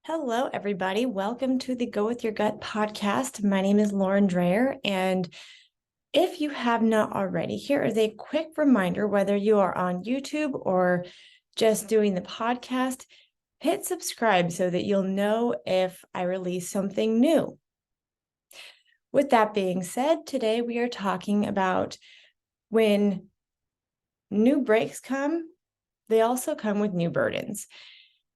Hello, everybody. Welcome to the Go With Your Gut podcast. My name is Lauren Dreyer, and if you have not already, here is a quick reminder, whether you are on YouTube or just doing the podcast, hit subscribe so that you'll know if I release something new. With that being said, today we are talking about when new breaks come, they also come with new burdens.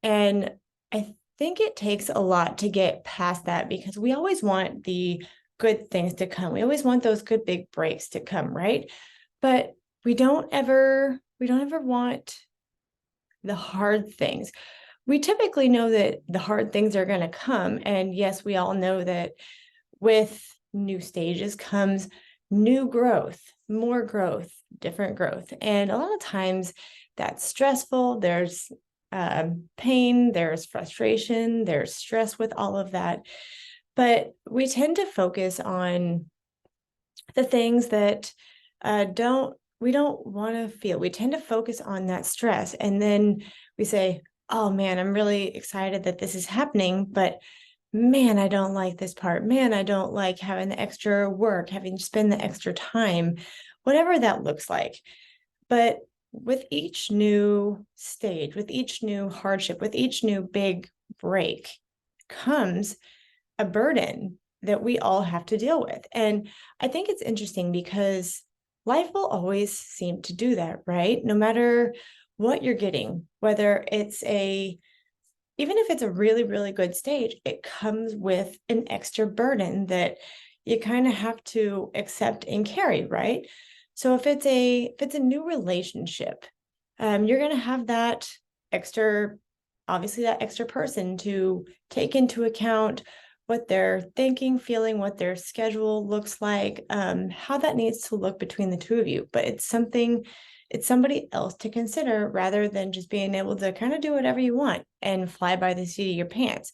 And I think it takes a lot to get past that because we always want the good things to come. We always want those good big breaks to come, right? But we don't ever want the hard things. We typically know that the hard things are going to come. And yes, we all know that with new stages comes new growth, more growth, different growth. And a lot of times that's stressful. There's pain, there's frustration, there's stress with all of that. But we tend to focus on the things that we don't want to feel. We tend to focus on that stress. And then we say, oh man, I'm really excited that this is happening, but man, I don't like this part. Man, I don't like having the extra work, having to spend the extra time, whatever that looks like. But with each new stage, with each new hardship, with each new big break comes a burden that we all have to deal with. And I think it's interesting because life will always seem to do that, right? No matter what you're getting, whether it's even if it's a really, really good stage, it comes with an extra burden that you kind of have to accept and carry, right? So if it's a new relationship, you're going to have that extra, obviously that extra person to take into account what they're thinking, feeling, what their schedule looks like, how that needs to look between the two of you. But it's somebody else to consider rather than just being able to kind of do whatever you want and fly by the seat of your pants.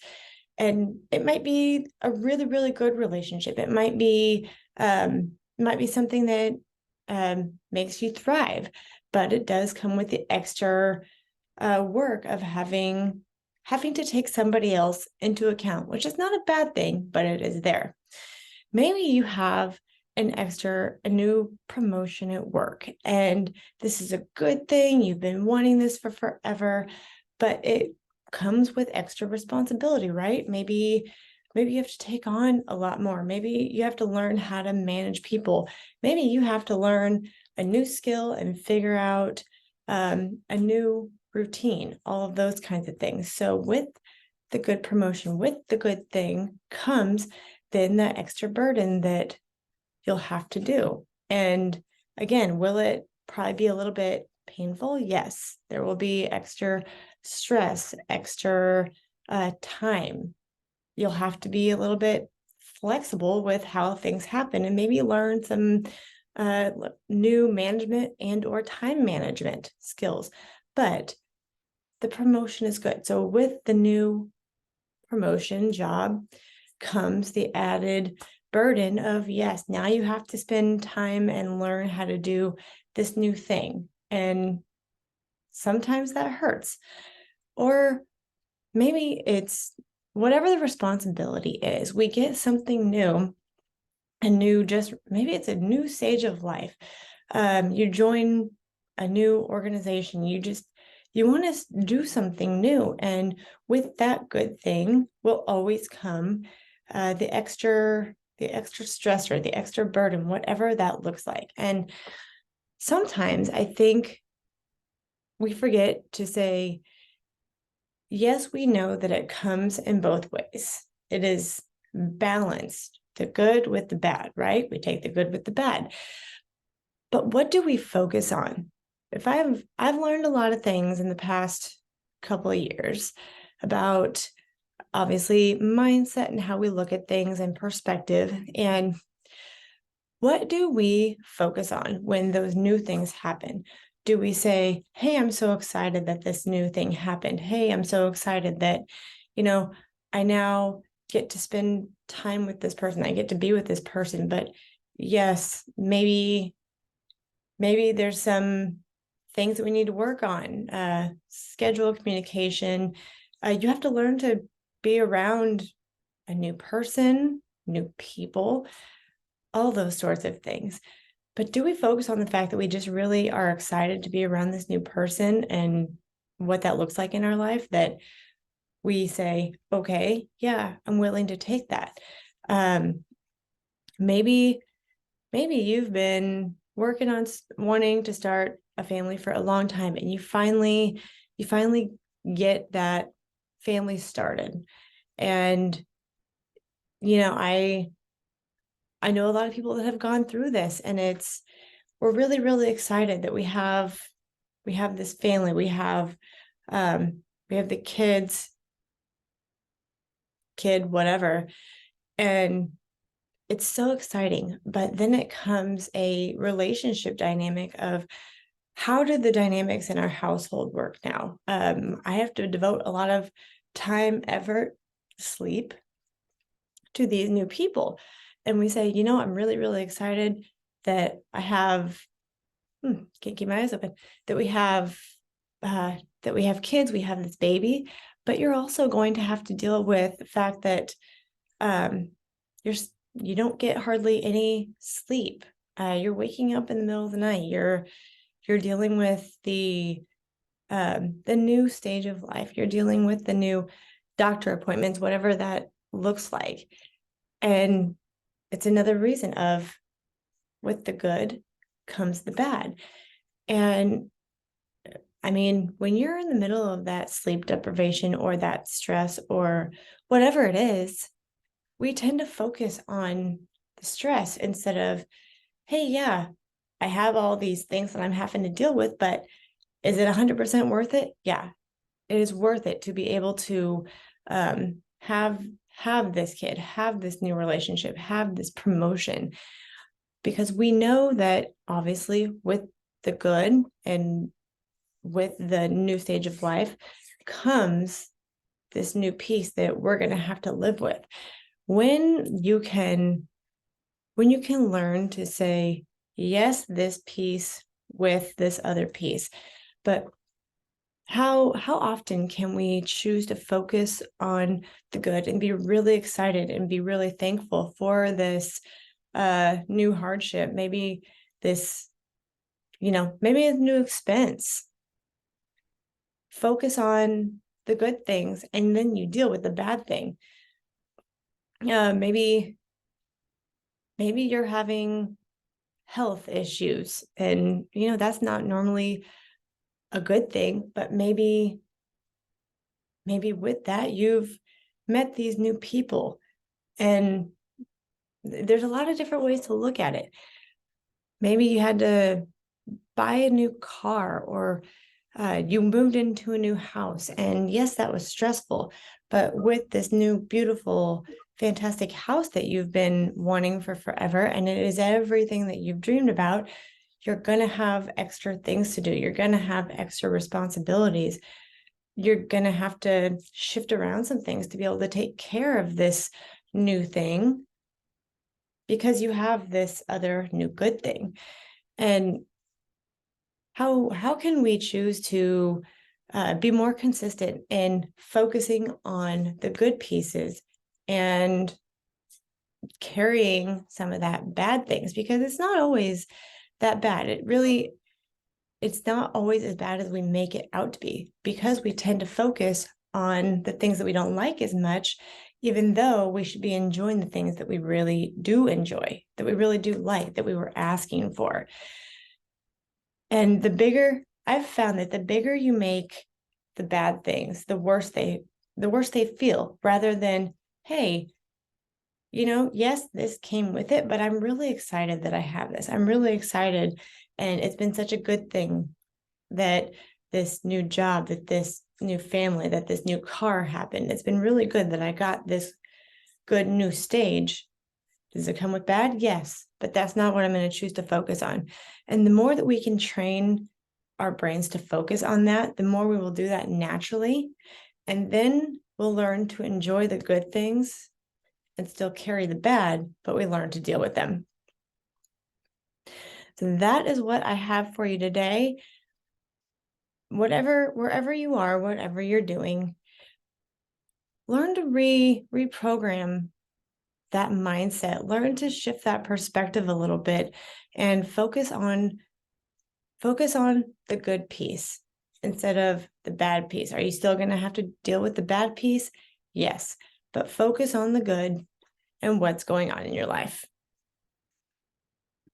And it might be a really, really good relationship. It might be something that makes you thrive, but it does come with the extra work of having to take somebody else into account, which is not a bad thing, but it is there. Maybe you have a new promotion at work, and this is a good thing. You've been wanting this for forever, but it comes with extra responsibility, right? Maybe you have to take on a lot more. Maybe you have to learn how to manage people. Maybe you have to learn a new skill and figure out a new routine, all of those kinds of things. So with the good promotion, with the good thing comes then that extra burden that you'll have to do. And again, will it probably be a little bit painful? Yes, there will be extra stress, extra time. You'll have to be a little bit flexible with how things happen and maybe learn some new management and or time management skills. But the promotion is good. So with the new promotion job comes the added burden of, yes, now you have to spend time and learn how to do this new thing. And sometimes that hurts. Or maybe it's whatever the responsibility is, we get something new, maybe it's a new stage of life. You join a new organization, you want to do something new. And with that good thing will always come the extra stressor, the extra burden, whatever that looks like. And sometimes I think we forget to say, yes, we know that it comes in both ways. It is balanced, the good with the bad, right? We take the good with the bad. But what do we focus on? I've learned a lot of things in the past couple of years about obviously mindset and how we look at things and perspective. And what do we focus on when those new things happen? Do we say, hey, I'm so excited that this new thing happened. Hey, I'm so excited that, I now get to spend time with this person. I get to be with this person. But yes, maybe there's some things that we need to work on, schedule communication. You have to learn to be around a new person, new people, all those sorts of things. But do we focus on the fact that we just really are excited to be around this new person and what that looks like in our life, that we say, okay, yeah, I'm willing to take that. Maybe you've been working on wanting to start a family for a long time, and you finally get that family started. And I know a lot of people that have gone through this, and we're really, really excited that we have this family. We have the kid, whatever. And it's so exciting. But then it comes a relationship dynamic of, how do the dynamics in our household work now? I have to devote a lot of time, effort, sleep to these new people. And we say, I'm really, really excited that I have, can't keep my eyes open, that we have kids, we have this baby, but you're also going to have to deal with the fact that you don't get hardly any sleep. You're waking up in the middle of the night. You're dealing with the new stage of life. You're dealing with the new doctor appointments, whatever that looks like. And it's another reason of, with the good comes the bad. And I mean, when you're in the middle of that sleep deprivation or that stress or whatever it is, we tend to focus on the stress instead of, hey, yeah, I have all these things that I'm having to deal with, but is it 100% worth it? Yeah, it is worth it to be able to have this kid, have this new relationship, have this promotion, because we know that obviously with the good and with the new stage of life comes this new piece that we're going to have to live with. When you can learn to say, yes, this piece with this other piece, but how often can we choose to focus on the good and be really excited and be really thankful for this new hardship, maybe this, maybe a new expense. Focus on the good things, and then you deal with the bad thing. Maybe you're having health issues, and that's not normally a good thing, but maybe with that you've met these new people, and there's a lot of different ways to look at it. Maybe you had to buy a new car, or you moved into a new house, and yes, that was stressful, but with this new beautiful fantastic house that you've been wanting for forever, and it is everything that you've dreamed about, you're going to have extra things to do. You're going to have extra responsibilities. You're going to have to shift around some things to be able to take care of this new thing, because you have this other new good thing. And how can we choose to be more consistent in focusing on the good pieces and carrying some of that bad things? Because it's not always that bad. It's not always as bad as we make it out to be, because we tend to focus on the things that we don't like as much, even though we should be enjoying the things that we really do enjoy, that we really do like, that we were asking for. And I've found that the bigger you make the bad things, the worse they feel, rather than, hey, yes, this came with it, but I'm really excited that I have this. I'm really excited. And it's been such a good thing that this new job, that this new family, that this new car happened. It's been really good that I got this good new stage. Does it come with bad? Yes, but that's not what I'm going to choose to focus on. And the more that we can train our brains to focus on that, the more we will do that naturally. And then we'll learn to enjoy the good things and still carry the bad, but we learn to deal with them. So that is what I have for you today. Wherever you are, whatever you're doing, learn to reprogram that mindset, learn to shift that perspective a little bit and focus on the good piece instead of the bad piece. Are you still going to have to deal with the bad piece? Yes, but focus on the good and what's going on in your life.